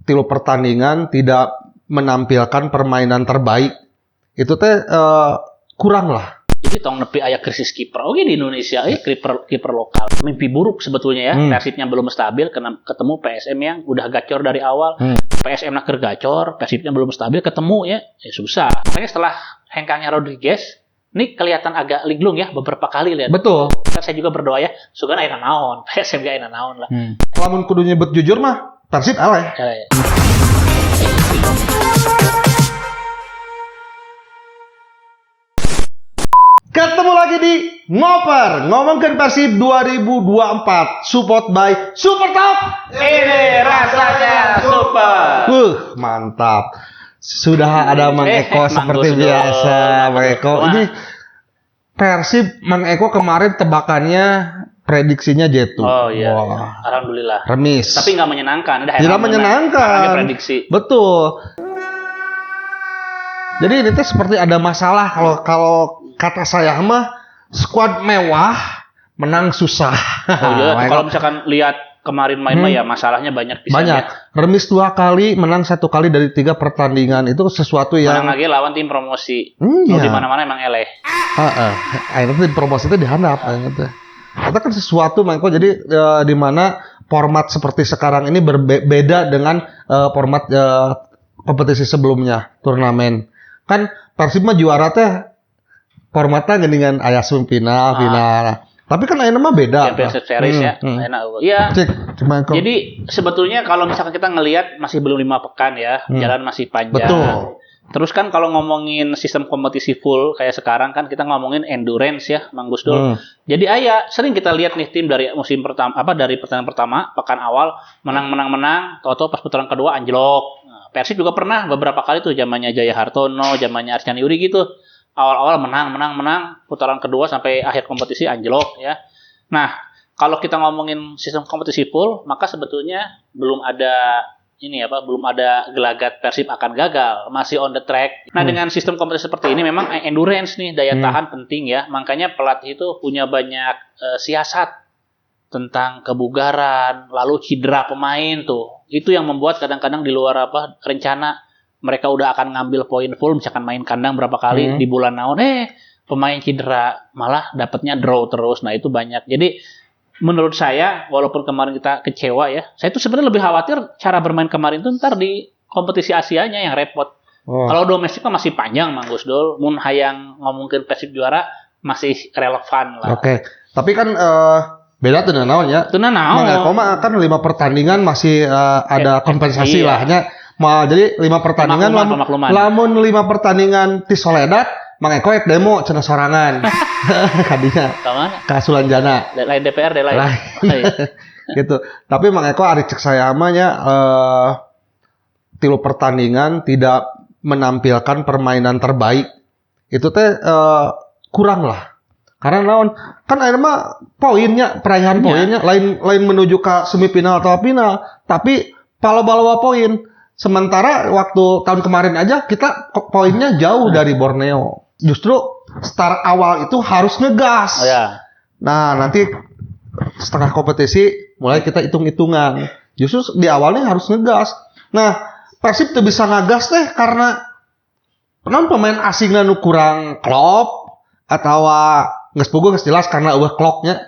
tilu pertandingan tidak menampilkan permainan terbaik, itu teh kurang lah. Jadi tong nepi aya krisis kiper. Oke di Indonesia kiper lokal. Mimpi buruk sebetulnya ya. Persibnya belum stabil ketemu PSM yang udah gacor dari awal. PSM nak gacor, Persibnya belum stabil ketemu ya susah. Makanya setelah hengkangnya Rodriguez, ini kelihatan agak linglung ya beberapa kali lihat. Betul. Kan saya juga berdoa ya, sugan aya naon, PSM ge aya naon lah. Lamun kudu nyebut jujur mah, Persib aleh. Ketemu lagi di Ngoper, ngomongin Persib 2024, support by Super Top. Ini rasanya super. Mantap. Sudah ada Mang Eko seperti biasa, Mang Eko. Ini Persib, Mang Eko kemarin tebakannya prediksinya J2. Oh iya, iya. Alhamdulillah. Remis. Tapi nggak menyenangkan. Tidak menyenangkan. Prediksi. Betul. Jadi ini tuh seperti ada masalah kalau kata saya mah skuad mewah menang susah. Oh iya, kalau misalkan lihat kemarin main mah ya masalahnya banyak pisan. Banyak. Ya. Remis 2 kali, menang 1 kali dari 3 pertandingan. Itu sesuatu yang menang lagi lawan tim promosi. Iya. Di mana-mana emang eleh. Akhirnya tim promosi itu dihandap gitu. Itu kan sesuatu Mangko, jadi di mana format seperti sekarang ini berbeda dengan format kompetisi sebelumnya, turnamen. Kan Persib mah juara teh formatnya dengan aya final. Tapi kan ayeuna mah beda. Championship Series ya. Iya. Jadi sebetulnya kalau misalkan kita ngelihat masih belum 5 pekan ya, jalan masih panjang. Betul. Terus kan kalau ngomongin sistem kompetisi full kayak sekarang kan kita ngomongin endurance ya, Mang Gusdul. Jadi sering kita lihat nih tim dari musim pertama dari pertandingan pertama pekan awal menang, tahu-tahu pas putaran kedua anjlok. Persib juga pernah beberapa kali tuh zamannya Jaya Hartono, zamannya Arcan Yuri gitu. Awal-awal menang, putaran kedua sampai akhir kompetisi anjlok ya. Nah, kalau kita ngomongin sistem kompetisi full, maka sebetulnya belum ada gelagat Persib akan gagal, masih on the track. Nah, dengan sistem kompetisi seperti ini memang endurance nih, daya tahan penting ya. Makanya pelatih itu punya banyak siasat tentang kebugaran, lalu cedera pemain tuh. Itu yang membuat kadang-kadang di luar rencana mereka udah akan ngambil poin full, misalkan main kandang berapa kali di bulan naon, pemain cedera, malah dapatnya draw terus. Nah, itu banyak. Jadi menurut saya, walaupun kemarin kita kecewa ya, saya tuh sebenarnya lebih khawatir cara bermain kemarin tuh ntar di kompetisi Asianya yang repot. Kalau domestik kan masih panjang, Mang Gusdul. Mun hayang ngomongin Persib juara masih relevan lah. Oke. Tapi kan beda tuh naon ya. Tuh naon. Mah kan 5 pertandingan masih ada kompensasi lah nya. Jadi 5 pertandingan lamun 5 pertandingan ti Soledad Mang Eko demo cenah sorangan. Kadinya. Ka Sulanjana. Lain DPR lain. Gitu. Tapi Mang Eko ari cek saya mah nya tilu pertandingan tidak menampilkan permainan terbaik. Itu teh kurang lah. Karena naon? Kan akhirnya mah poinnya, perayaan poinnya lain menuju ke semifinal atau final, tapi pala-pala poin. Sementara waktu tahun kemarin aja kita poinnya jauh dari Borneo. Justru start awal itu harus ngegas. Nah, nanti setengah kompetisi mulai kita hitung-hitungan. Justru di awalnya harus ngegas. Nah, Persib tuh bisa ngegas teh karena pemain asingnya nu kurang klop atau nggak jelas karena clock-nya.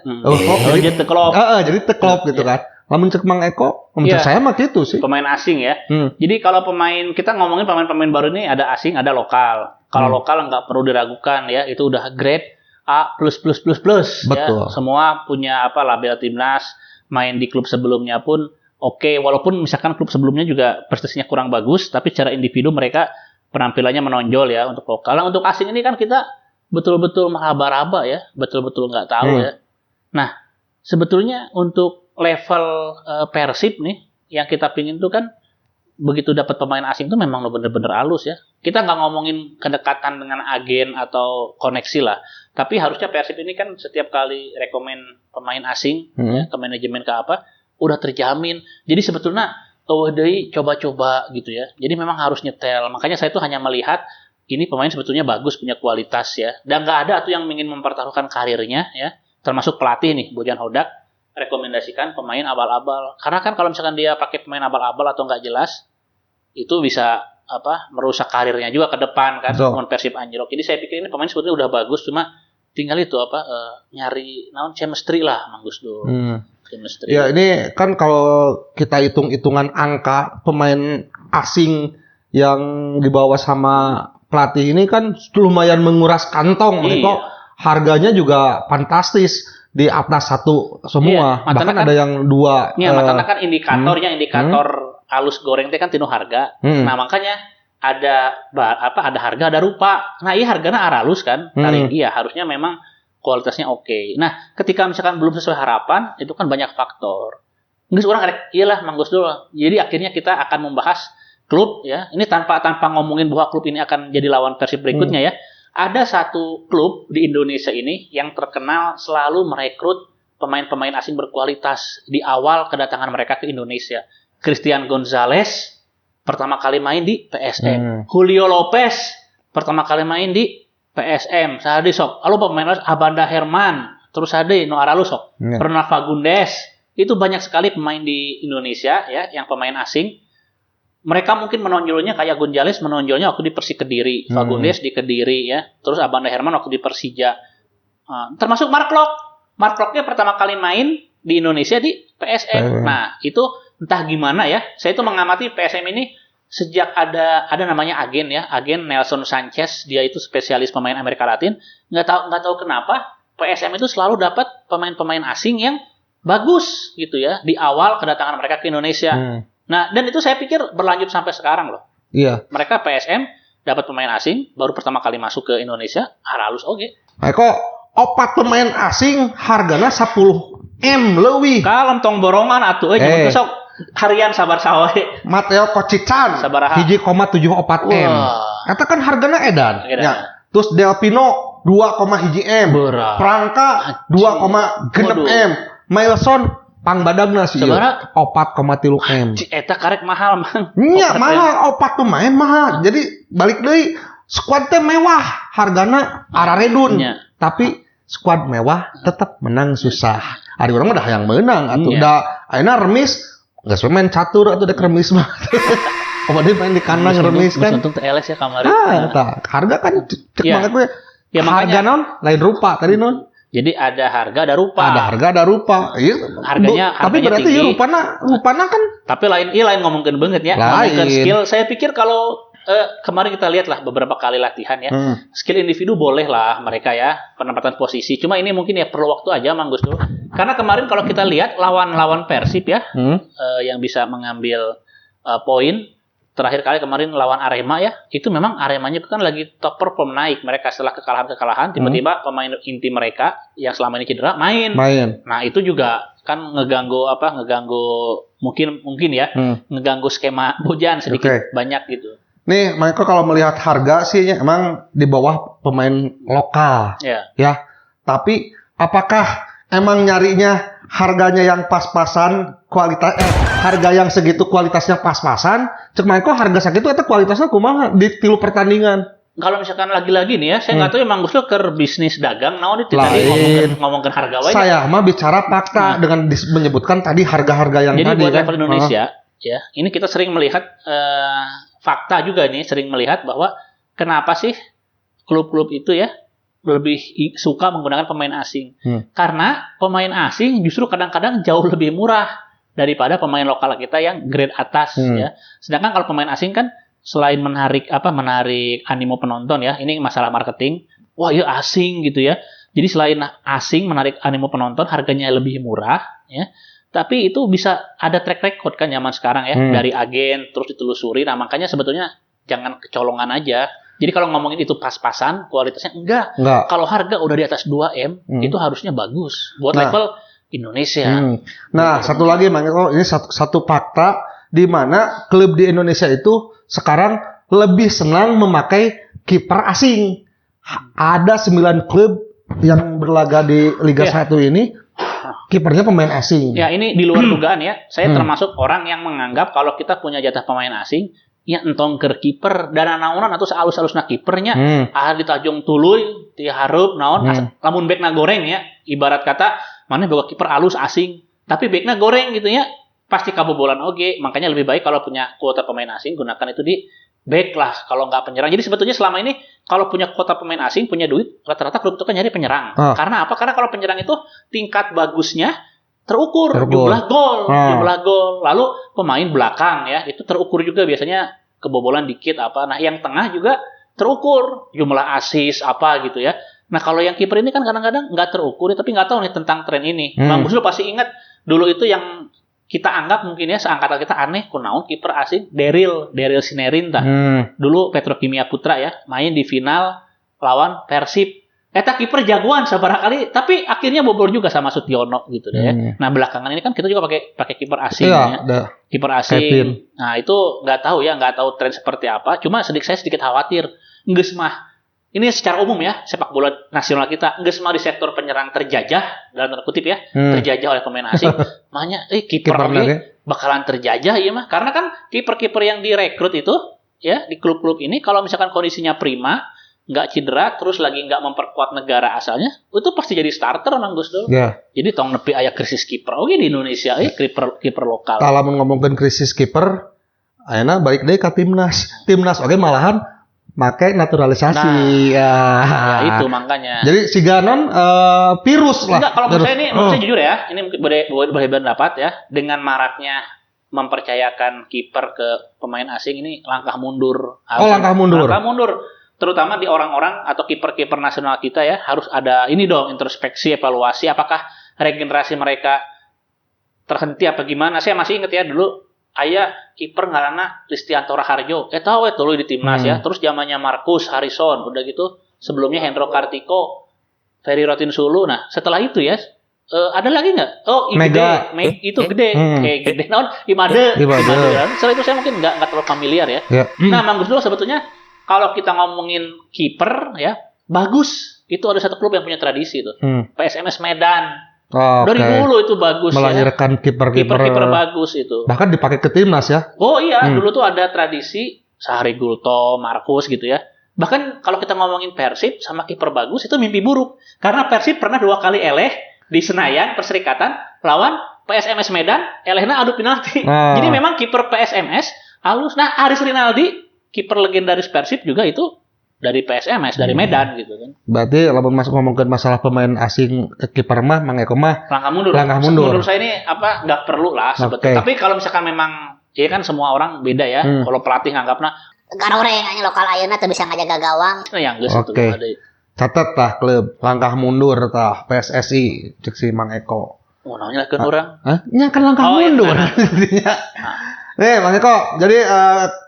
Jadi teklop. Jadi teklop gitu kan. Lamun cek Mang Eko, menurut saya mah gitu sih. Pemain asing ya. Jadi kalau kita ngomongin pemain-pemain baru ini ada asing, ada lokal. Kalau lokal nggak perlu diragukan ya, itu udah grade A++++. Betul. Ya. Semua punya label timnas, main di klub sebelumnya pun oke. Walaupun misalkan klub sebelumnya juga prestasinya kurang bagus, tapi secara individu mereka penampilannya menonjol ya untuk lokal. Nah, untuk asing ini kan kita betul-betul meraba-raba ya, betul-betul nggak tahu ya. Nah, sebetulnya untuk level Persib nih, yang kita pingin tuh kan begitu dapat pemain asing tuh memang bener-bener halus ya. Kita nggak ngomongin kedekatan dengan agen atau koneksi lah, tapi harusnya Persib ini kan setiap kali rekomen pemain asing ya, ke manajemen ke apa, udah terjamin. Jadi sebetulnya deui coba-coba gitu ya. Jadi memang harus nyetel. Makanya saya tuh hanya melihat ini pemain sebetulnya bagus, punya kualitas ya. Dan nggak ada tuh yang ingin mempertaruhkan karirnya ya. Termasuk pelatih nih, Bojan Hodak rekomendasikan pemain abal-abal. Karena kan kalau misalkan dia pakai pemain abal-abal atau nggak jelas, itu bisa merusak karirnya juga ke depan kan, Betul. lawan Persib anjlok. Jadi saya pikir ini pemain sebetulnya udah bagus, cuma tinggal itu nyari chemistry lah, Mang Gusdur. Chemistry. Ya ini kan kalau kita hitung-hitungan angka pemain asing yang dibawa sama pelatih ini kan lumayan menguras kantong. Kok harganya juga fantastis di atas 1 semua. Iya, bahkan ada yang 2. Iya, makanya kan indikator alus goreng itu kan tino harga. Nah, makanya ada harga ada rupa. Nah, iya harganya aralus kan. Iya harusnya memang kualitasnya oke. Nah, ketika misalkan belum sesuai harapan, itu kan banyak faktor. Nggak orang ada, iyalah Mang Gusdur. Jadi akhirnya kita akan membahas klub ya. Ini tanpa ngomongin bahwa klub ini akan jadi lawan Persib berikutnya ya. Ada satu klub di Indonesia ini yang terkenal selalu merekrut pemain-pemain asing berkualitas di awal kedatangan mereka ke Indonesia. Christian Gonzalez pertama kali main di PSM. Julio Lopez pertama kali main di PSM. Sadi sok. Lalu pemain Abanda Herman, terus ada no Aralu sok. Pernah Fagundes. Itu banyak sekali pemain di Indonesia ya yang pemain asing. Mereka mungkin menonjolnya kayak Gonzalez menonjolnya waktu di Persik Kediri, Fagundes di Kediri ya. Terus Abanda Herman waktu di Persija. Termasuk Mark Locke pertama kali main di Indonesia di PSM. Nah, itu entah gimana ya. Saya itu mengamati PSM ini sejak ada namanya agen Nelson Sanchez, dia itu spesialis pemain Amerika Latin. Nggak tahu kenapa PSM itu selalu dapat pemain-pemain asing yang bagus gitu ya di awal kedatangan mereka ke Indonesia. Nah, dan itu saya pikir berlanjut sampai sekarang loh. Iya. Mereka PSM dapat pemain asing baru pertama kali masuk ke Indonesia, halus oke. Nah, kok 4 pemain asing harganya 10M lebih. Kalem tong borongan atuh euy sok harian sabar sawe. Mateo Kocican 1,74M. Eta kan harganya edan. Ya. Terus Delpino 2,1M. Prangka 2,6M. Mailson pangbadagna sih 4,3M. Eta karek mahal Mang. Nya mahal 4 pemain mahal. Jadi balik deui skuad teh mewah, hargana araredun. Tapi skuad mewah tetap menang susah. Ari urang mah dah yang menang atuh da ayeuna remis geus main catur atuh dek remis mah. Kemudian main di kandang remis kan. Untung TLS ya kamari. Harga kan cek banget we. Ya harga non lain rupa tadi non. Jadi ada harga ada rupa. Ada harga ada rupa. Iya. Tapi berarti ya rupana kan. Tapi lain ngomongin banget ya. Ngomongin skill. Saya pikir kalau kemarin kita lihat lah beberapa kali latihan ya. Skill individu boleh lah mereka ya penempatan posisi. Cuma ini mungkin ya perlu waktu aja Mang Gusdur. Karena kemarin kalau kita lihat lawan Persib ya yang bisa mengambil poin. Terakhir kali kemarin lawan Arema ya, itu memang Aremanya kan lagi top perform naik. Mereka setelah kekalahan, tiba-tiba pemain inti mereka yang selama ini cedera main. Nah itu juga kan ngeganggu mungkin ya, ngeganggu skema Bojan sedikit banyak gitu. Nih, Michael kalau melihat harga sih emang di bawah pemain lokal, ya. Tapi apakah emang nyarinya harganya yang pas-pasan, harga yang segitu kualitasnya pas-pasan, cek Michael harga segitu itu kualitasnya kumaha di tilu pertandingan. Kalau misalkan lagi-lagi nih ya, saya nggak tahu emang Gusdur ke bisnis dagang, naon itu tadi ngomongin harga wae. Saya mah bicara fakta dengan menyebutkan tadi harga-harga yang jadi tadi. Jadi buat level Indonesia, ya, ini kita sering melihat fakta juga nih, sering melihat bahwa kenapa sih klub-klub itu ya lebih suka menggunakan pemain asing. Karena pemain asing justru kadang-kadang jauh lebih murah daripada pemain lokal kita yang grade atas ya. Sedangkan kalau pemain asing kan selain menarik animo penonton ya, ini masalah marketing. Wah, ya asing gitu ya. Jadi selain asing menarik animo penonton, harganya lebih murah ya. Tapi itu bisa ada track record kan zaman sekarang ya, dari agen terus ditelusuri. Nah, makanya sebetulnya jangan kecolongan aja. Jadi kalau ngomongin itu pas-pasan, kualitasnya enggak. Kalau harga udah di atas 2M, itu harusnya bagus buat level Indonesia. Nah, satu lagi Mang Eko, ini satu fakta di mana klub di Indonesia itu sekarang lebih senang memakai kiper asing. Ada 9 klub yang berlaga di Liga 1 ini, kipernya pemain asing. Ya, ini di luar dugaan ya. Saya termasuk orang yang menganggap kalau kita punya jatah pemain asing, ya entong keur kiper dana naonan atau sealus-alusna kipernya di tajung tuluy ti hareup naon lamun bekna goreng ya ibarat kata mana boga kiper alus asing tapi bekna goreng gitu ya pasti kabobolan oke. Makanya lebih baik kalau punya kuota pemain asing gunakan itu di back lah kalau nggak penyerang. Jadi sebetulnya selama ini kalau punya kuota pemain asing, punya duit, rata-rata klub itu kan nyari penyerang. Karena apa? Karena kalau penyerang itu tingkat bagusnya terukur. Jumlah gol, lalu pemain belakang ya itu terukur juga, biasanya kebobolan dikit apa. Nah yang tengah juga terukur, jumlah assist apa gitu ya. Nah kalau yang kiper ini kan kadang-kadang nggak terukur, tapi nggak tahu nih tentang tren ini. Bang Gus pasti ingat dulu itu yang kita anggap mungkin ya seangkatan kita aneh, kunaon kiper asing Daryl Sinerin tah. Dulu Petrokimia Putra ya, main di final lawan Persib. Eta kiper jagoan sabarang kali, tapi akhirnya bobol juga sama Sutiono gitu deh ya. Nah, belakangan ini kan kita juga pakai kiper asing ya. Kiper asing. Kevin. Nah, itu nggak tahu tren seperti apa. Cuma saya sedikit khawatir. Geus mah ini secara umum ya, sepak bola nasional kita geus mah di sektor penyerang terjajah dalam tanda kutip ya, terjajah oleh pemain asing. Makanya kiper oke bakalan terjajah ya mah. Karena kan kiper-kiper yang direkrut itu ya di klub-klub ini kalau misalkan kondisinya prima, nggak cedera, terus lagi nggak memperkuat negara asalnya, itu pasti jadi starter Mang Gus Dul. Yeah. Jadi tong nepi aya krisis kiper oke di Indonesia, kiper lokal. Kalau ngomongin krisis kiper, ayeuna balik deui ka timnas. Timnas oke malahan make naturalisasi. Ya itu makanya. Jadi si Ganon virus lah. Enggak, kalau menurut saya jujur ya, ini boleh pendapat ya, dengan maraknya mempercayakan kiper ke pemain asing ini langkah mundur. Langkah mundur. Terutama di orang-orang atau kiper-kiper nasional kita ya, harus ada ini dong, introspeksi, evaluasi, apakah regenerasi mereka terhenti apa gimana. Saya masih ingat ya dulu aya kiper ngaranna Listianto Raharjo. Tahu dulu di timnas ya. Terus zamannya Marcus Harrison, udah gitu sebelumnya Hendro Kartiko, Ferry Rotinsulu. Nah, setelah itu ya ada lagi nggak? Mega. Itu gede. Gede naon? Imade. Setelah itu saya mungkin nggak terlalu familiar ya. Nah, Mang Gus dulu sebetulnya kalau kita ngomongin kiper ya, bagus. Itu ada satu klub yang punya tradisi itu. PSMS Medan. Dari dulu itu bagus melahirkan kiper-kiper bagus itu. Bahkan dipakai ke timnas ya. Oh iya, dulu tuh ada tradisi Sahri Gulto, Markus gitu ya. Bahkan kalau kita ngomongin Persib sama kiper bagus itu mimpi buruk. Karena Persib pernah 2 kali eleh di Senayan Perserikatan lawan PSMS Medan, elehna adu penalti. Jadi memang kiper PSMS halus. Nah, Aris Rinaldi, kiper legendaris Persib juga itu dari PSMS, dari Medan gitu kan. Berarti kalau ngomongin masalah pemain asing kiper mah Mang Eko mah langkah mundur. Menurut saya ini nggak perlu lah sebetulnya. Tapi kalau misalkan memang ya kan semua orang beda ya. Kalau pelatih nganggapna garoreng hanya lokal ayeuna teu bisa ngajaga gawang. Yang geus itu ada. Catat tah klub langkah mundur tah PSSI cek si Mang Eko. Oh, namanya kan orang. Nya kan langkah mundur. Nih, Mang Eko, jadi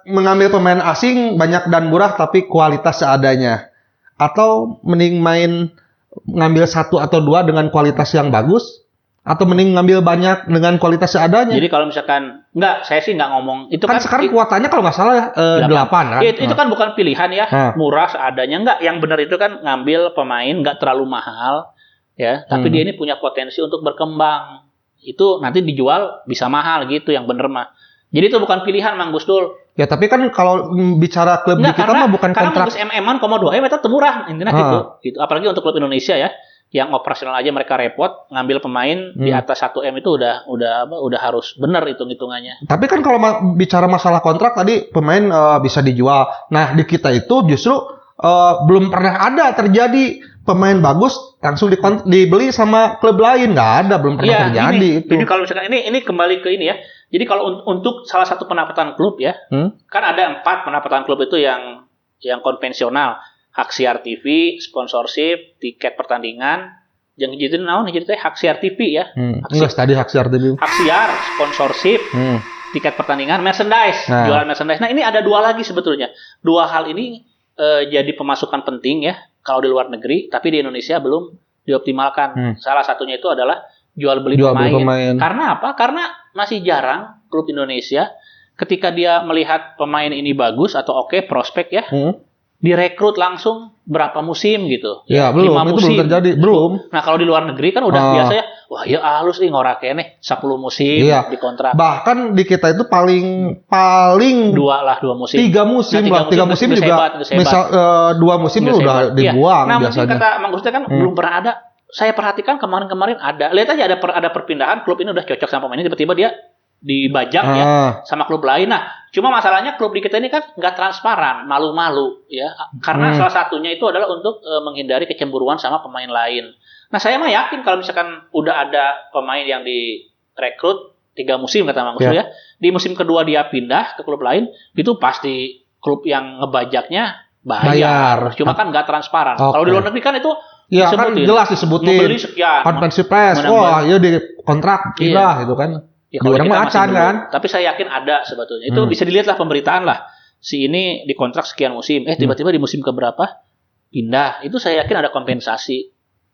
mengambil pemain asing banyak dan murah tapi kualitas seadanya. Atau mending ngambil 1 atau 2 dengan kualitas yang bagus, atau mending ngambil banyak dengan kualitas seadanya. Jadi kalau misalkan saya sih nggak ngomong itu kan sekarang kuotanya kalau nggak salah 8 kan. Itu kan bukan pilihan ya, murah seadanya enggak. Yang benar itu kan ngambil pemain nggak terlalu mahal ya, tapi dia ini punya potensi untuk berkembang. Itu nanti dijual bisa mahal gitu yang bener mah. Jadi itu bukan pilihan Mang Gus Dul. Ya tapi kan kalau bicara klub di kita mah bukan kontrak. Karena MM-an komodo eta teu murah intinya gitu. Apalagi untuk klub Indonesia ya, yang operasional aja mereka repot ngambil pemain di atas 1M itu udah harus benar hitung-hitungannya. Tapi kan kalau bicara masalah kontrak tadi pemain bisa dijual. Nah, di kita itu justru belum pernah ada terjadi pemain bagus langsung dibeli sama klub lain, nggak ada, belum pernah terjadi itu. Jadi kalau misalkan ini kembali ke ini ya. Jadi kalau untuk salah satu pendapatan klub ya, kan ada 4 pendapatan klub itu yang konvensional, hak siar TV, sponsorship, tiket pertandingan, yang jadi naon jadi hak siar TV ya. Enggak tadi hak siar TV. Hak siar, sponsorship, tiket pertandingan, merchandise, jualan merchandise. Nah, ini ada 2 lagi sebetulnya. 2 hal ini jadi pemasukan penting ya kalau di luar negeri, tapi di Indonesia belum dioptimalkan. Salah satunya itu adalah jual beli pemain. Karena apa? Karena masih jarang klub Indonesia ketika dia melihat pemain ini bagus atau oke, prospek ya, direkrut langsung berapa musim gitu. Ya, belum. Itu musim. Belum terjadi. Belum. Nah, kalau di luar negeri kan udah biasa ya, wah ya halus nih ngorakene 10 musim di kontrak. Bahkan di kita itu paling 2 musim. 3 musim lah. 3 musim juga. Misal 2 musim udah dibuang nah, biasanya. Nah, mungkin kata Mang Gusti kan belum pernah ada. Saya perhatikan kemarin-kemarin ada. Lihat aja ada perpindahan, klub ini udah cocok sama pemain ini, tiba-tiba dia dibajak ya sama klub lain. Nah, cuma masalahnya klub di kita ini kan nggak transparan, malu-malu ya. Karena salah satunya itu adalah untuk menghindari kecemburuan sama pemain lain. Nah, saya mah yakin kalau misalkan udah ada pemain yang direkrut 3 musim kata Mang Gusdur ya. Di musim kedua dia pindah ke klub lain, itu pasti klub yang ngebajaknya bayar. Cuma kan nggak transparan. Kalau di luar negeri kan itu ya kan jelas disebutin. Membeli sekian. Konvensi pers. Wah, ya di kontrak pindah gitu kan. Ya, di orang mah acan kan. Tapi saya yakin ada sebetulnya. Itu bisa dilihat lah pemberitaan lah. Si ini dikontrak sekian musim. Tiba-tiba di musim keberapa pindah. Itu saya yakin ada kompensasi.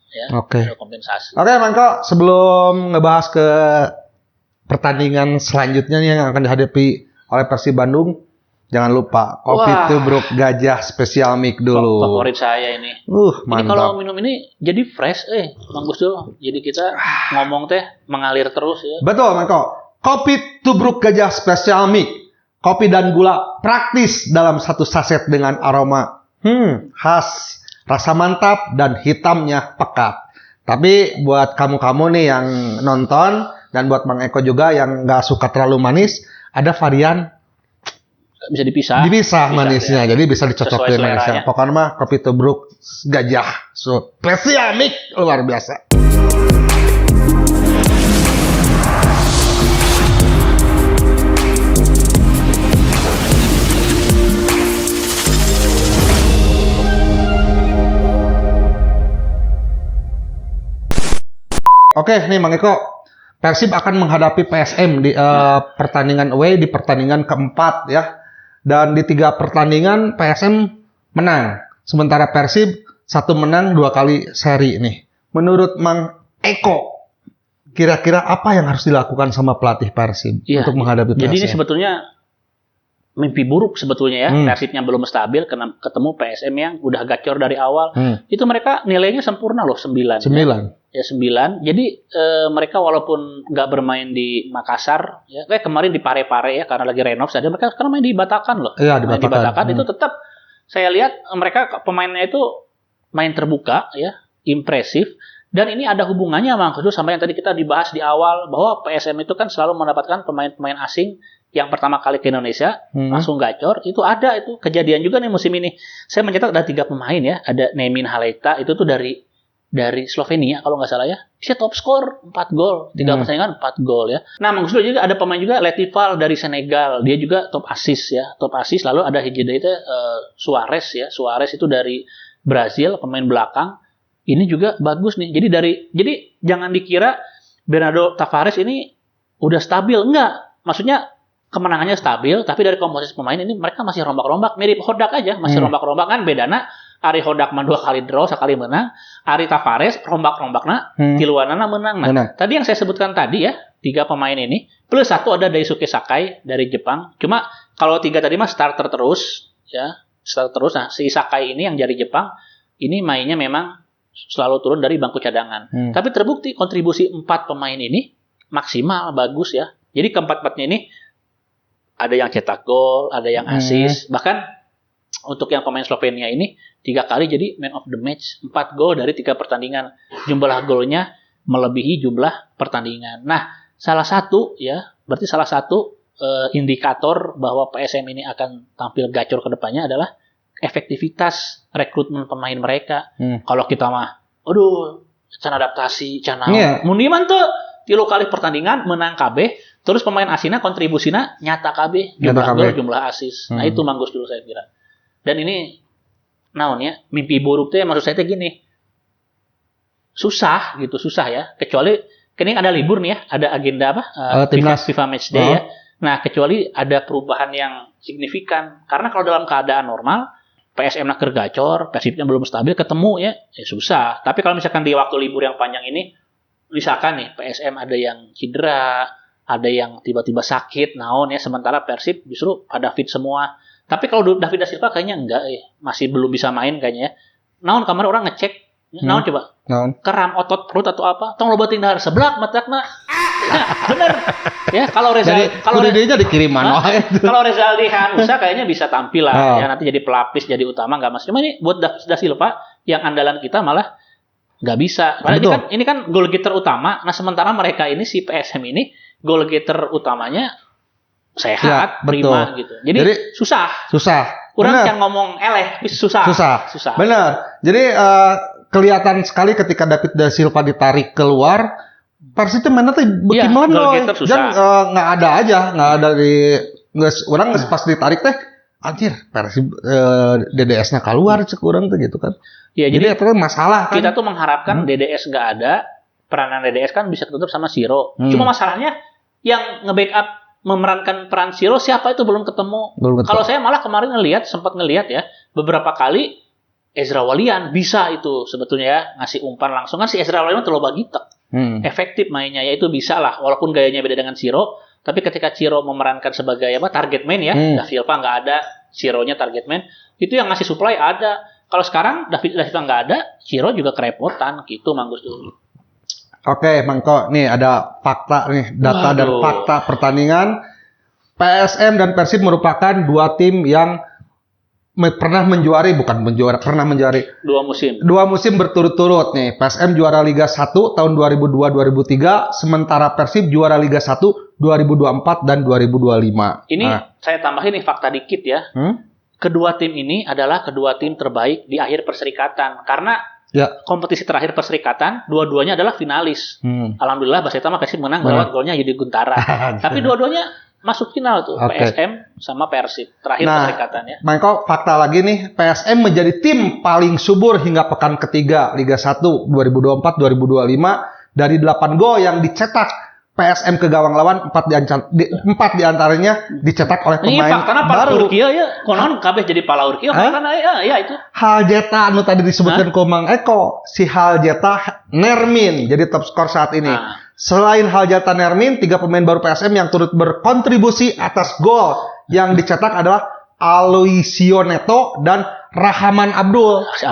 Ya, ada kompensasi. Oke, Mangko, sebelum ngebahas ke pertandingan selanjutnya nih yang akan dihadapi oleh Persib Bandung, jangan lupa kopi tubruk gajah spesial mic dulu. Favorit saya ini. Mantap. Ini kalau minum ini jadi fresh, Mang Gusdur. Jadi kita ngomong teh mengalir terus ya. Betul, Mangko. Kopi tubruk gajah spesial mic. Kopi dan gula praktis dalam satu saset dengan aroma khas, rasa mantap dan hitamnya pekat. Tapi buat kamu-kamu nih yang nonton dan buat Mang Eko juga yang nggak suka terlalu manis, ada varian bisa dipisah manisnya, ya. Jadi bisa dicocokin manisnya. Pokoknya mah kopi tubruk gajah spesial mic luar biasa. Oke, nih Mang Eko. Persib akan menghadapi PSM di pertandingan away di pertandingan keempat ya. Dan di 3 pertandingan PSM menang. Sementara Persib 1 menang 2 kali seri nih. Menurut Mang Eko, kira-kira apa yang harus dilakukan sama pelatih Persib untuk menghadapi PSM? Jadi ini sebetulnya mimpi buruk sebetulnya ya. Persibnya belum stabil, ketemu PSM yang udah gacor dari awal. Itu mereka nilainya sempurna loh, 9. Ya 9. Jadi mereka walaupun nggak bermain di Makassar, ya kayak kemarin di Parepare ya karena lagi renov saja, mereka sekarang main di Batakan loh. Iya, di Batakan itu tetap saya lihat mereka pemainnya itu main terbuka ya, impresif. Dan ini ada hubungannya Mang Gusdur sama yang tadi kita dibahas di awal bahwa PSM itu kan selalu mendapatkan pemain-pemain asing yang pertama kali ke Indonesia langsung gacor. Itu ada itu kejadian juga nih musim ini. Saya mencatat ada 3 pemain ya, ada Nemin Haleta itu tuh dari Slovenia kalau nggak salah ya. Dia top skor 4 gol, 3 pertandingan 4 gol ya. Nah, Mang Gusdur juga ada pemain juga Letival dari Senegal. Dia juga top assist ya, top assist. Lalu ada hijau itu Suarez ya. Suarez itu dari Brazil, pemain belakang. Ini juga bagus nih. Jadi jangan dikira Bernardo Tavares ini udah stabil, enggak. Maksudnya kemenangannya stabil, tapi dari komposisi pemain ini mereka masih rombak-rombak, mirip Hodak aja, masih rombak-rombak kan bedana. Ari Hodak mah 2 kali draw, 1 kali menang. Ari Tavares rombak-rombakna, tiluanana menang. Nah, tadi yang saya sebutkan tadi ya, 3 pemain ini, plus 1 ada Daisuke Sakai dari Jepang. Cuma kalau 3 tadi mah starter terus, ya, starter terus. Nah, si Sakai ini yang dari Jepang, ini mainnya memang selalu turun dari bangku cadangan. Tapi terbukti kontribusi 4 pemain ini maksimal, bagus ya. Jadi keempat-empatnya ini ada yang cetak gol, ada yang assist, bahkan untuk yang pemain Slovenia ini 3 kali jadi man of the match, 4 gol dari 3 pertandingan. Jumlah golnya melebihi jumlah pertandingan. Nah, salah satu indikator bahwa PSM ini akan tampil gacor ke depannya adalah efektivitas rekrutmen pemain mereka. Kalau kita mah, can adaptasi, muniman tuh 3 kali pertandingan menang KB, terus pemain asingnya kontribusinya nyata KB, jumlah gol, jumlah assist. Nah, itu Mang Gusdur saya kira. Dan ini naon ya, mimpi buruk tuh ya, maksud saya tuh gini. Susah ya. Kecuali ini ada libur nih ya, ada agenda FIFA Match Day ya. Nah, kecuali ada perubahan yang signifikan. Karena kalau dalam keadaan normal, PSM naker gacor, Persibnya belum stabil, ketemu ya susah. Tapi kalau misalkan di waktu libur yang panjang ini, misalkan nih PSM ada yang cedera, ada yang tiba-tiba sakit, naon ya, sementara Persib justru pada fit semua. Tapi kalau David da Silva kayaknya enggak masih belum bisa main kayaknya ya. Naon kemarin orang ngecek, naon coba? Keram otot perut atau apa? Tong lobatin dahar seblak matakna. Bener. Ya, kalau Rezaldi dikiriman kalau Rezaldi Hanusa kayaknya bisa tampil lah ya, nanti jadi pelapis, jadi utama enggak Mas. Cuma ini buat da Silva yang andalan kita malah enggak bisa. Karena ini kan goal getter utama. Nah, sementara mereka ini si PSM ini goal getter utamanya sehat, Ya, prima betul. gitu. Jadi susah. Kurang Bener. yang ngomong susah. Benar. Jadi kelihatan sekali ketika David Da Silva ditarik keluar, Persib itu mainnya tuh beki Iya, melendoy. goal getter susah. Dan nggak ada orang pas ditarik teh, anjir Persib DDS-nya keluar cek urang tuh gitu kan. Ya, Jadi itu masalah kan. Kita tuh mengharapkan DDS nggak ada, peranan DDS kan bisa tutup sama Siro. Cuma masalahnya yang nge-backup memerankan peran Siro siapa itu belum ketemu. Kalau saya malah kemarin sempat ngelihat ya, beberapa kali Ezra Walian bisa itu sebetulnya ya ngasih umpan langsung kan si Ezra Walian terlalu bagitek. Efektif mainnya ya itu bisa lah walaupun gayanya beda dengan Siro, tapi ketika Siro memerankan sebagai target man ya, Da Silva nggak ada, Sironya target man, itu yang ngasih supply ada. Kalau sekarang Da Silva nggak ada, Siro juga kerepotan gitu Mang Gus Dur. Oke, Mangko, nih ada fakta nih, data dan fakta pertandingan. PSM dan Persib merupakan dua tim yang pernah menjuari dua musim berturut-turut nih. PSM juara Liga 1 tahun 2002-2003, sementara Persib juara Liga 1 2024 dan 2025. Ini saya tambahin nih fakta dikit ya. Kedua tim ini adalah kedua tim terbaik di akhir perserikatan karena kompetisi terakhir perserikatan dua-duanya adalah finalis. Alhamdulillah Baseta mah Persib menang lewat golnya Yudi Guntara. Tapi dua-duanya masuk final tuh, PSM sama Persib terakhir perserikatan ya. Mangko fakta lagi nih, PSM menjadi tim paling subur hingga pekan ketiga Liga 1 2024-2025 dari 8 gol yang dicetak PSM ke gawang lawan 4 diantaranya dicetak oleh pemain baru. Ya, konon kabeh jadi palaur kieu karena ya itu. Haljeta anu tadi disebutkan ku Mang Eko, si Haljeta Nermin jadi top skor saat ini. Selain Haljeta Nermin, 3 pemain baru PSM yang turut berkontribusi atas gol yang dicetak adalah Aloisio Neto dan Rahman Abdul. Si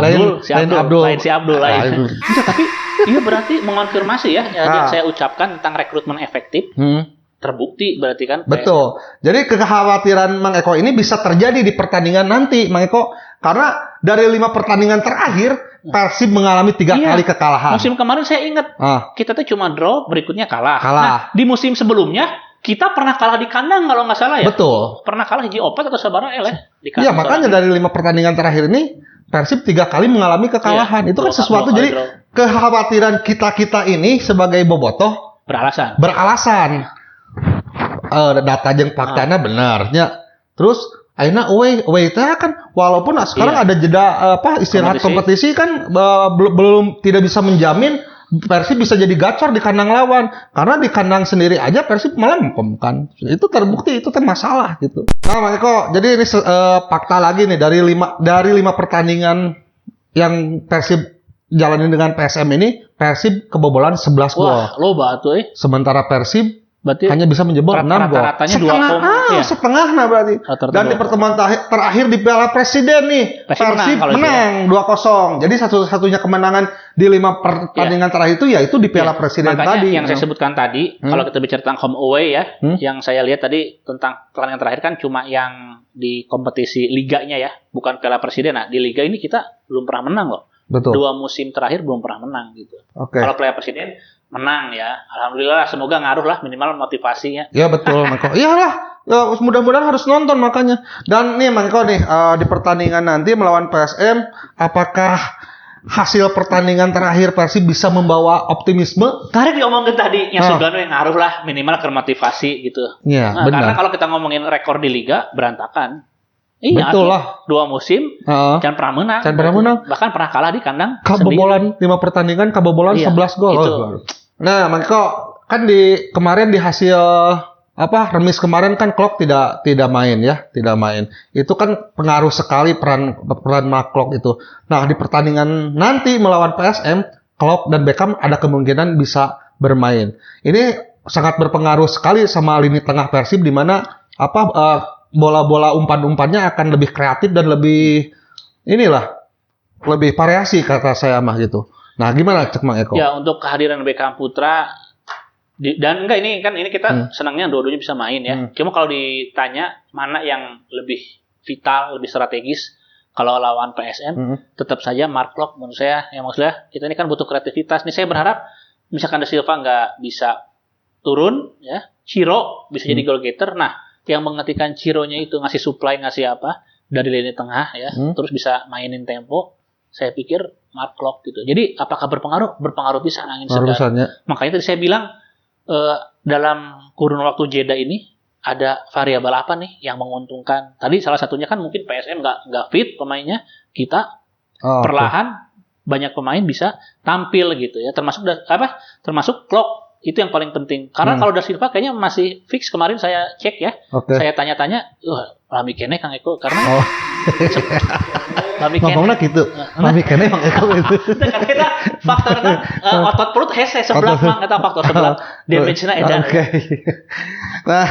Abdul. Tapi iya berarti mengonfirmasi ya yang saya ucapkan tentang rekrutmen efektif. Terbukti berarti kan. Betul. Jadi kekhawatiran Mang Eko ini bisa terjadi di pertandingan nanti, Mang Eko, karena dari 5 pertandingan terakhir Persib mengalami 3 kali kekalahan. Musim kemarin saya ingat kita tuh cuma draw, berikutnya kalah. Nah, di musim sebelumnya kita pernah kalah di kandang kalau nggak salah ya. Betul. Pernah kalah hiji opat atau sabaraha di kandang. Iya, makanya dari 5 pertandingan terakhir ini Persib 3 kali mengalami kekalahan. Itu kan sesuatu jadi kekhawatiran kita ini sebagai bobotoh beralasan. Data jeung faktanya benarnya. Terus ayeuna away teh kan walaupun sekarang ada jeda istirahat kompetisi kan belum tidak bisa menjamin Persib bisa jadi gacor di kandang lawan karena di kandang sendiri aja Persib melempem kan. Itu terbukti itu masalah gitu. Nah, Mang Eko, jadi ini fakta lagi nih dari 5 pertandingan yang Persib jalani dengan PSM ini, Persib kebobolan 11 gol. Wah, loba tuh Sementara Persib berarti hanya bisa menjebol 6 gol. Setengah berarti. Dan di pertemuan terakhir di Piala Presiden nih, Persib menang 2-0. Jadi satu-satunya kemenangan di 5 pertandingan terakhir itu yaitu di Piala Presiden makanya tadi. Yang saya sebutkan tadi, kalau kita bicara tentang home away ya, yang saya lihat tadi tentang pertandingan terakhir kan cuma yang di kompetisi liganya ya, bukan Piala Presiden. Nah, di liga ini kita belum pernah menang loh. Betul. 2 musim terakhir belum pernah menang gitu. Kalau Piala Presiden menang ya, alhamdulillah, semoga ngaruh lah minimal motivasinya. Ya betul, Mangko. Iyalah, mudah-mudahan harus nonton makanya. Dan nih Mangko nih di pertandingan nanti melawan PSM, apakah hasil pertandingan terakhir Persib bisa membawa optimisme? Karena diomongin tadi, yang Sugano yang ngaruh lah minimal ke motivasi gitu. Iya, benar. Karena kalau kita ngomongin rekor di liga berantakan. Iya, betul lah. 2 musim, can pernah menang. Bahkan pernah kalah di kandang. Kebobolan 5 pertandingan, kebobolan 11 gol. Nah, Mangko, kan kemarin di hasil remis kemarin kan Klok tidak main ya, tidak main. Itu kan pengaruh sekali peran Klok itu. Nah, di pertandingan nanti melawan PSM, Klok dan Beckham ada kemungkinan bisa bermain. Ini sangat berpengaruh sekali sama lini tengah Persib di mana bola-bola umpan-umpannya akan lebih kreatif dan lebih lebih variasi kata saya mah gitu. Nah, gimana cek Mang Eko? Ya, untuk kehadiran Beckham Putra dan ini kita senangnya dua-duanya bisa main ya. Cuma kalau ditanya mana yang lebih vital, lebih strategis kalau lawan PSM, tetap saja Mark Klok menurut saya. Ya maksudnya kita ini kan butuh kreativitas. Nih saya berharap misalkan Da Silva nggak bisa turun ya, Ciro bisa jadi goal getter. Nah, yang menghentikan Cironya itu ngasih supply, ngasih apa dari lini tengah ya, terus bisa mainin tempo. Saya pikir Mark Klok gitu. Jadi apakah berpengaruh? Berpengaruh bisa angin segar. Makanya tadi saya bilang dalam kurun waktu jeda ini ada variabel apa nih yang menguntungkan? Tadi salah satunya kan mungkin PSM nggak fit pemainnya, kita perlahan banyak pemain bisa tampil gitu ya. Termasuk Klok. Itu yang paling penting. Karena kalau Da Silva kayaknya masih fix, kemarin saya cek ya. Saya tanya-tanya, Lami kene Kang Eko karena Lami kene. Ngomongnya gitu. Lami kene Kang Eko itu. Karena kita faktornya otot perut hese sebelah mah kata faktor sebelah. Damage-nya edan. Nah,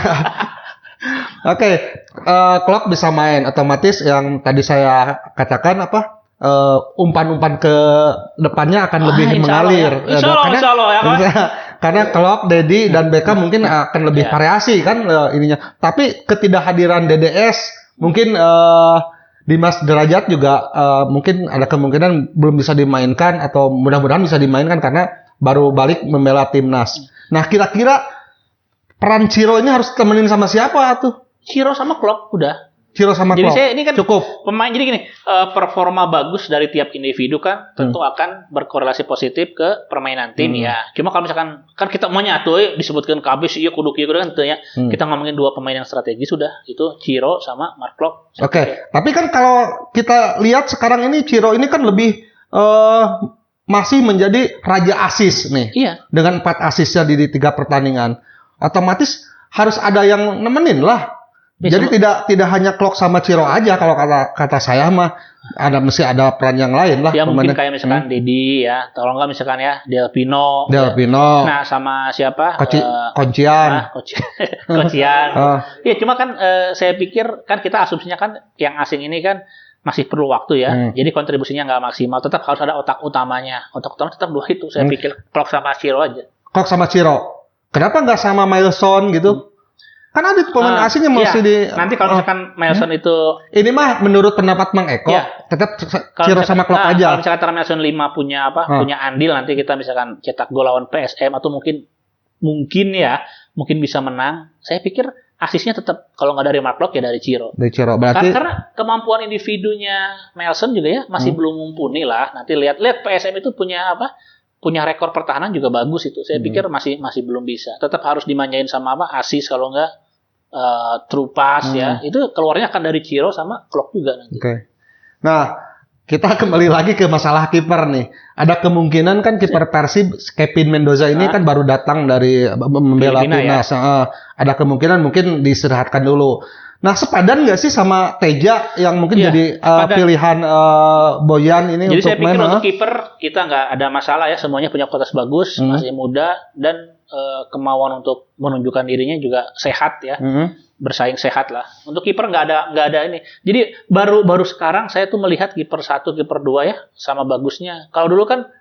Klok bisa main otomatis yang tadi saya katakan umpan-umpan ke depannya akan lebih mengalir. Insya Allah ya kan? Karena Klok, Dedi dan Beckham mungkin akan lebih variasi kan ininya. Tapi ketidakhadiran DDS mungkin Dimas Derajat juga mungkin ada kemungkinan belum bisa dimainkan atau mudah-mudahan bisa dimainkan karena baru balik membela timnas. Nah, kira-kira peran Ciro ini harus temenin sama siapa tuh? Ciro sama Klok udah. Ciro sama Jadi Klok. ini kan cukup pemain. Jadi gini, performa bagus dari tiap individu kan tentu akan berkorelasi positif ke permainan tim ya. Cuma kalau misalkan kan kita mau nyatu disebutkan kabis iya kudu kan tentu ya. Kita ngomongin dua pemain yang strategis sudah itu Ciro sama Mark Klok. Oke. Tapi kan kalau kita lihat sekarang ini Ciro ini kan lebih masih menjadi raja asis nih. Iya. Dengan 4 asisnya di 3 pertandingan. Otomatis harus ada yang nemenin lah. Jadi tidak hanya Klok sama Ciro aja kalau kata saya mah mesti ada peran yang lain lah. Ya mungkin kayak misalkan Dedi ya, tolong nggak misalkan ya Del Pino. Nah sama siapa? Kocian. Kocian. Ya cuma kan saya pikir kan kita asumsinya kan yang asing ini kan masih perlu waktu ya. Jadi kontribusinya nggak maksimal. Tetap harus ada otak utamanya. Otak utamanya tetap 2 itu. Saya pikir Klok sama Ciro aja. Klok sama Ciro. Kenapa nggak sama Milson gitu? Kan ada pemain asing yang masih nanti kalau misalkan Milson itu ini mah menurut pendapat Mang Eko tetap Ciro sama Klok aja. Kalau misalkan Milson 5 punya punya andil nanti kita misalkan cetak gol lawan PSM atau mungkin bisa menang. Saya pikir asisnya tetap kalau nggak dari Mark Klok ya dari Ciro. Dari Ciro berarti karena kemampuan individunya Milson juga ya masih belum mumpuni lah. Nanti lihat PSM itu punya rekor pertahanan juga bagus itu. Saya pikir masih belum bisa. Tetap harus dimanjain sama asis kalau nggak true pass ya. Itu keluarnya akan dari Ciro sama Klok juga nanti. Oke. Nah, kita kembali lagi ke masalah kiper nih. Ada kemungkinan kan kiper Persib Kevin Mendoza ini kan baru datang dari membela timnas. Ya. Ada kemungkinan mungkin diistirahatkan dulu. Nah, sepadan nggak sih sama Teja yang mungkin jadi pilihan Boyan ini jadi untuk saya pikir untuk kiper kita nggak ada masalah ya. Semuanya punya kualitas bagus, masih muda dan kemauan untuk menunjukkan dirinya juga sehat ya, bersaing sehat lah. Untuk kiper nggak ada ini. Jadi baru sekarang saya tuh melihat kiper 1, kiper 2 ya sama bagusnya. Kalau dulu kan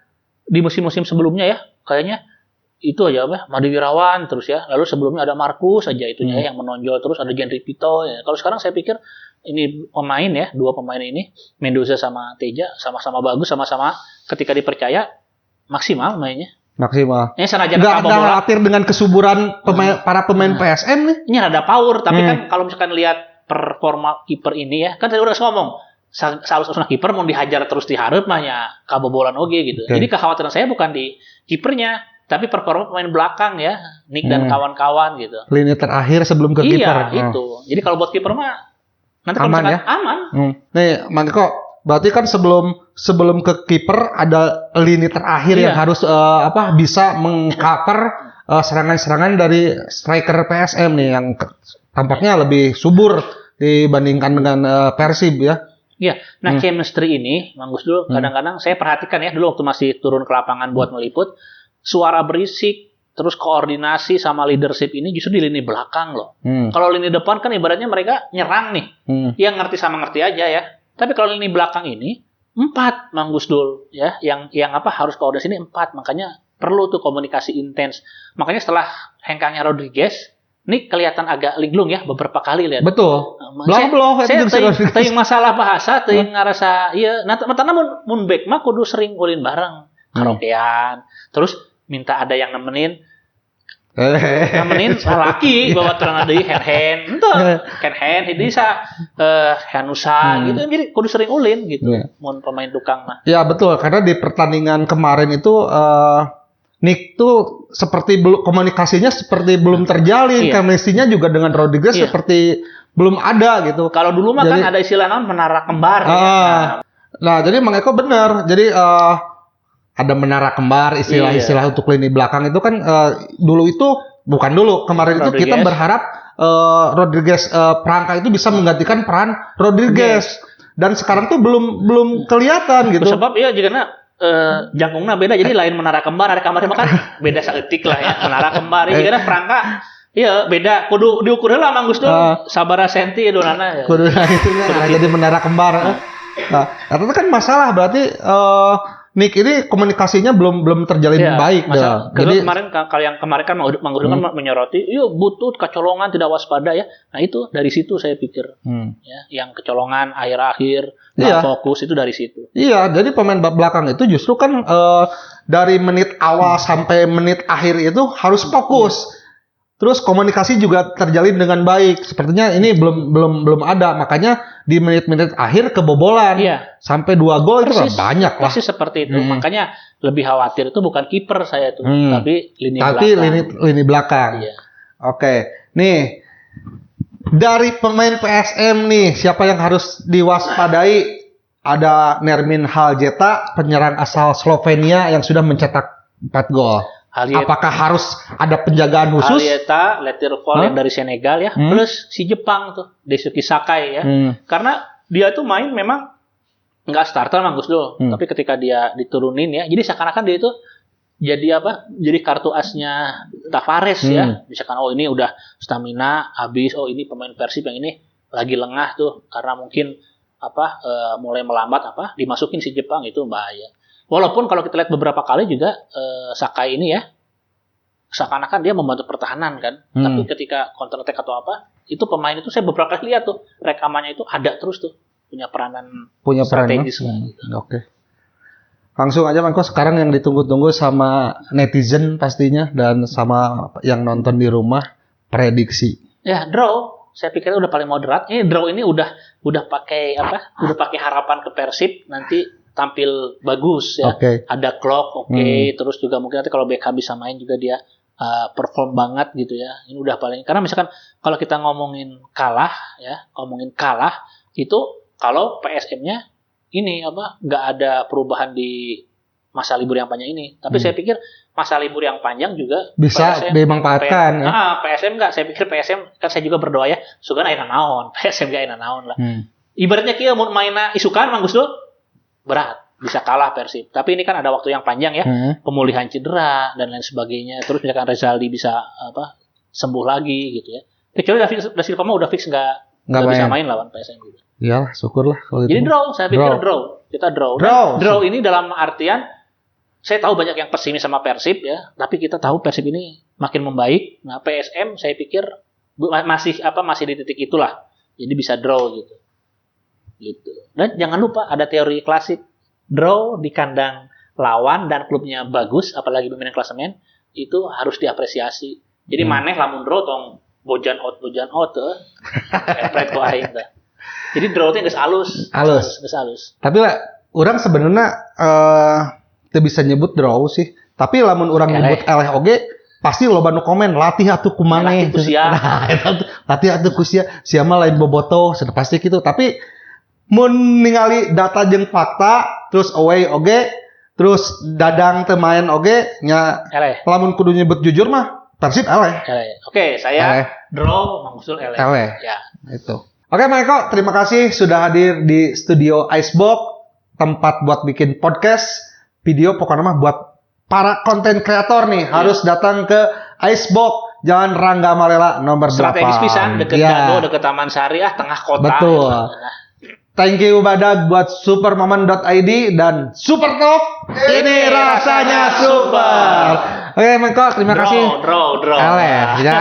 di musim-musim sebelumnya ya kayaknya itu aja Madi Wirawan terus ya. Lalu sebelumnya ada Markus aja itunya yang menonjol terus ada Genry Pito ya. Kalau sekarang saya pikir ini pemain ya, 2 pemain ini Mendoza sama Teja sama-sama bagus, sama-sama ketika dipercaya maksimal mainnya. Maksimal. Ini senajan nggak khawatir dengan kesuburan para pemain PSM nih. Ini ada power, tapi kan kalau misalkan lihat performa kiper ini ya, kan saya udah ngomong, salus kiper mau dihajar terus diharap mah ya kabobolan oge gitu. Jadi kekhawatiran saya bukan di kipernya, tapi performa pemain belakang ya, Nick dan kawan-kawan gitu. Lini terakhir sebelum ke kiper. Iya, itu. Jadi kalau buat kiper mah nanti kalau aman ya. Aman. Nih, Mang Eko, berarti kan sebelum ke kiper ada lini terakhir yang harus bisa mengcover serangan-serangan dari striker PSM nih yang tampaknya lebih subur dibandingkan dengan Persib ya. Iya. Nah, chemistry ini, Mang Gus dulu kadang-kadang saya perhatikan ya dulu waktu masih turun ke lapangan buat meliput, suara berisik terus koordinasi sama leadership ini justru di lini belakang loh. Kalau lini depan kan ibaratnya mereka nyerang nih. Yang ngerti sama ngerti aja ya. Tapi kalau lini belakang ini 4 Mang Gus Dul ya, yang harus koordinasi ini 4, makanya perlu tuh komunikasi intens. Makanya setelah hengkangnya Rodriguez, ini kelihatan agak linglung ya beberapa kali lihat. Betul. Belum saya teuing masalah bahasa, teuing ngarasa ieu. Nah, matana mun back mah kudu sering ulin bareng karaokean. Terus minta ada yang nemenin. Nemenin laki bawa terang deui hand jadi sa hanusa gitu jadi kudu sering ulin gitu. Mun pemain tukang mah. Ya betul, karena di pertandingan kemarin itu Nick tuh seperti komunikasinya seperti belum terjalin, chemistry-nya juga dengan Rodriguez seperti belum ada gitu. Kalau dulu mah kan ada istilah menara kembar Nah, jadi Mang Eko benar. Jadi ada menara kembar, istilah-istilah untuk lini belakang itu kan dulu itu bukan dulu, kemarin Rodriguez. Itu kita berharap Rodriguez Prangka itu bisa menggantikan peran Rodriguez. Dan sekarang tuh belum kelihatan gitu. Sebab iya jika jangkungnya beda, jadi lain menara kembar, ada kamarnya kan beda saeutik lah ya. Menara kembar jika Prangka iya beda, kudu diukur heula Mang Gusdur sabaraha senti donana ya. Kudu itunya jadi menara kembar. Nah, itu kan masalah berarti Nick ini komunikasinya belum terjalin baik. Jadi kemarin kan Mang Gusdur kan menyoroti, yuk butuh kecolongan tidak waspada ya. Nah itu dari situ saya pikir, ya, yang kecolongan akhir-akhir fokus itu dari situ. Iya, jadi pemain belakang itu justru kan dari menit awal sampai menit akhir itu harus fokus. Terus komunikasi juga terjalin dengan baik. Sepertinya ini belum ada. Makanya di menit-menit akhir kebobolan. Sampai 2 gol itu banyak lah. Persis seperti itu. Makanya lebih khawatir itu bukan kiper saya tuh, tapi lini belakang. Lini belakang. Iya. Oke. Nih, dari pemain PSM nih, siapa yang harus diwaspadai? Ada Nermin Haljeta, penyerang asal Slovenia yang sudah mencetak 4 gol. Apakah harus ada penjagaan khusus? Haljeta, Letirfol yang dari Senegal ya, plus si Jepang tuh, Daisuke Sakai ya. Karena dia tuh main memang nggak starter Mang Gusdur, tapi ketika dia diturunin ya, jadi seakan-akan dia itu jadi apa? Jadi kartu asnya Tavares ya. Misalkan ini udah stamina habis, ini pemain Persib yang ini lagi lengah tuh karena mungkin mulai melambat dimasukin si Jepang, itu bahaya. Walaupun kalau kita lihat beberapa kali juga Sakai ini ya seakan-akan dia membantu pertahanan kan, tapi ketika counter attack atau itu pemain itu saya beberapa kali lihat tuh rekamannya itu ada terus tuh punya peranan strategis. Oke. Langsung aja Mangko, sekarang yang ditunggu-tunggu sama netizen pastinya dan sama yang nonton di rumah, prediksi. Ya, draw. Saya pikir udah paling moderat. Ini draw ini udah pakai udah pakai harapan ke Persib nanti tampil bagus ya. Ada clock terus juga mungkin nanti kalau Beckham bisa main juga dia perform banget gitu ya. Ini udah paling, karena misalkan kalau kita ngomongin kalah itu kalau PSM-nya ini nggak ada perubahan di masa libur yang panjang ini. Tapi saya pikir masa libur yang panjang juga bisa dimanfaatkan. PSM nggak. Saya pikir PSM kan saya juga berdoa ya. Sugan ayeuna naon, PSM gak ayeuna naon lah. Ibaratnya kia mau mainna isukan Mang Gusdur berat, bisa kalah Persib. Tapi ini kan ada waktu yang panjang ya, pemulihan cedera dan lain sebagainya. Terus misalkan Rezaldi bisa sembuh lagi gitu ya. Kecuali Da Silva udah fix nggak bisa main lawan PSM juga. Iyalah, syukurlah kalau jadi draw, saya pikir draw. Kita draw. Draw ini dalam artian saya tahu banyak yang pesimis sama Persib ya, tapi kita tahu Persib ini makin membaik. Nah, PSM saya pikir masih di titik itulah. Jadi bisa draw gitu. Dan jangan lupa ada teori klasik, draw di kandang lawan dan klubnya bagus, apalagi pemain klasemen, itu harus diapresiasi. Jadi maneh lamun draw tong bojan out pride ku aing teh. Jadi draw teh geus alus. Tapi lah urang sebenarnya teu bisa nyebut draw sih. Tapi lamun urang nyebut eleh oge pasti loba nu komen latih atuh kumaneh. Latih atuh ku sia. Sia mah lain bobotoh, sudah pasti gitu. Tapi mun ningali data jeung fakta terus away oge terus dadang teu main oge nya lamun kudu nyebut jujur mah Persib eleh. Oke, saya draw Mang Gusdur eleh. Ya, itu. Oke, Mang Eko, terima kasih sudah hadir di studio Icebox, tempat buat bikin podcast, video pokoknya mah buat para konten kreator nih harus datang ke Icebox, Jalan Rangga Malela nomor 8. Strategis pisan, deket Dago, deket Taman Sari, tengah kota. Betul. Thank you Badag buat supermomen.id dan Super Talk. Ini rasanya super. Oke, Mang Eko, terima kasih. Draw. Ya.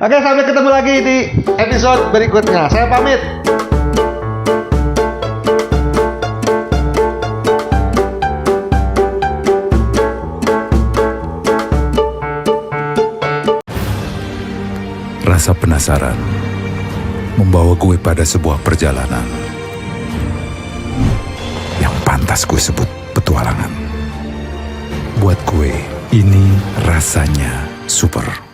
Oke, sampai ketemu lagi di episode berikutnya. Saya pamit. Rasa penasaran membawa gue pada sebuah perjalanan yang pantas gue sebut petualangan. Buat gue, ini rasanya super.